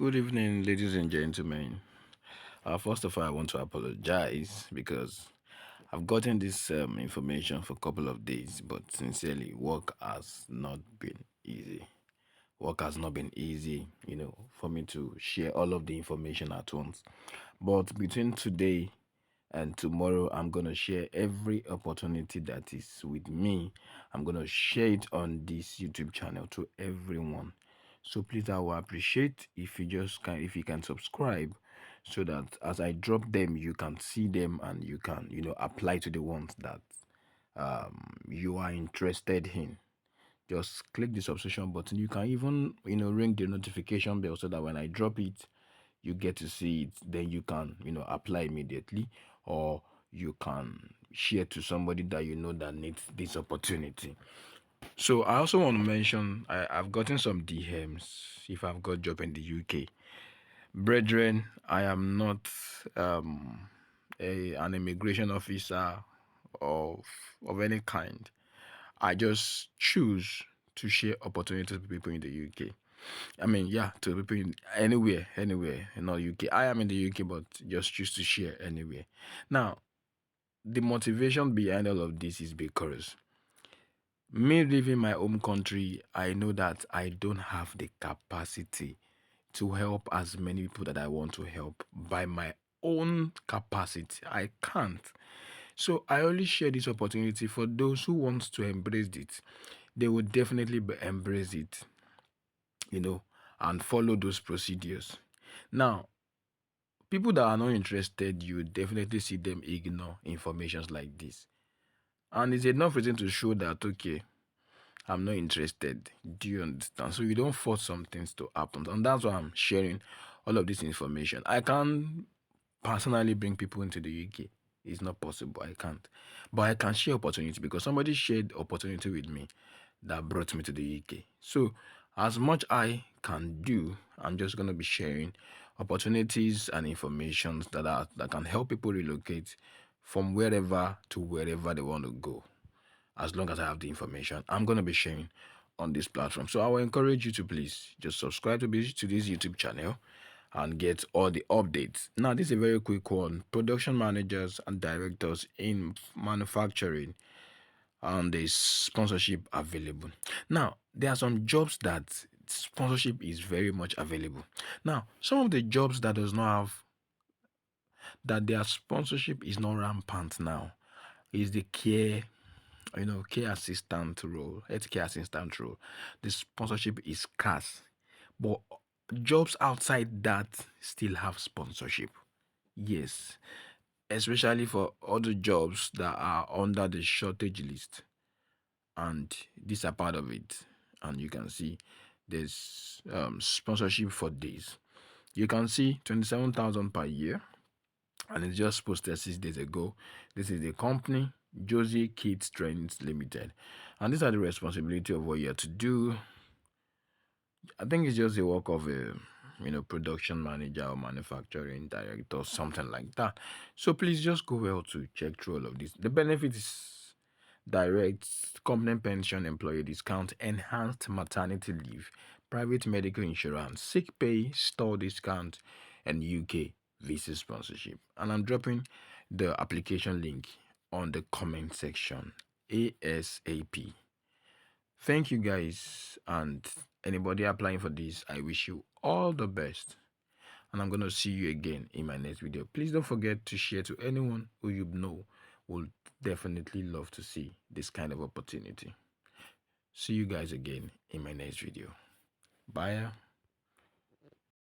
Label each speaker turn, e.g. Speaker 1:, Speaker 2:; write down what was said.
Speaker 1: Good evening, ladies and gentlemen. First of all, I want to apologize because I've gotten this information for a couple of days, but sincerely, work has not been easy. Work has not been easy, for me to share all of the information at once. But between today and tomorrow, I'm going to share every opportunity that is with me. I'm going to share it on this YouTube channel to everyone. So please, I will appreciate if you can subscribe so that as I drop them, you can see them and you can, apply to the ones that you are interested in. Just click the subscription button. You can even, ring the notification bell so that when I drop it, you get to see it. Then you can, apply immediately, or you can share to somebody that you know that needs this opportunity. So I also want to mention I've gotten some DMs if I've got job in the UK. Brethren, I am not an immigration officer of any kind. I just choose to share opportunities with people in the UK. I mean, yeah, to people in anywhere, not UK. I am in the UK, but just choose to share anywhere. Now, the motivation behind all of this is because me leaving my home country, I know that I don't have the capacity to help as many people that I want to help by my own capacity. I can't. So I only share this opportunity for those who want to embrace it. They will definitely embrace it, and follow those procedures. Now, people that are not interested, you definitely see them ignore informations like this. And it's enough reason to show that, okay, I'm not interested. Do you understand? So you don't force some things to happen. And that's why I'm sharing all of this information. I can't personally bring people into the UK. It's not possible. I can't. But I can share opportunity because somebody shared opportunity with me that brought me to the UK. So as much I can do, I'm just gonna be sharing opportunities and informations that can help people relocate from wherever to wherever they want to go. As long as I have the information, I'm going to be sharing on this platform. So I will encourage you to please just subscribe to this YouTube channel and get all the updates. Now, this is a very quick one. Production managers and directors in manufacturing, and there's sponsorship available. Now, there are some jobs that sponsorship is very much available. Now, some of the jobs that does not have that their sponsorship is not rampant now is the care assistant role, healthcare assistant role. The sponsorship is scarce, but jobs outside that still have sponsorship. Yes, especially for other jobs that are under the shortage list, and these are part of it. And you can see there's sponsorship for this. You can see 27,000 per year, and it's just posted 6 days ago. This is the company, Josie Kids Trains Limited, and these are the responsibility of what you have to do. I think it's just the work of a production manager or manufacturing director, something like that. So please just go well to check through all of this. The benefits: direct company pension, employee discount, enhanced maternity leave, private medical insurance, sick pay, store discount, and UK visa sponsorship. And I'm dropping the application link on the comment section ASAP. Thank you guys, and anybody applying for this, I wish you all the best. And I'm gonna see you again in my next video. Please don't forget to share to anyone who you know will definitely love to see this kind of opportunity. See you guys again in my next video. Bye.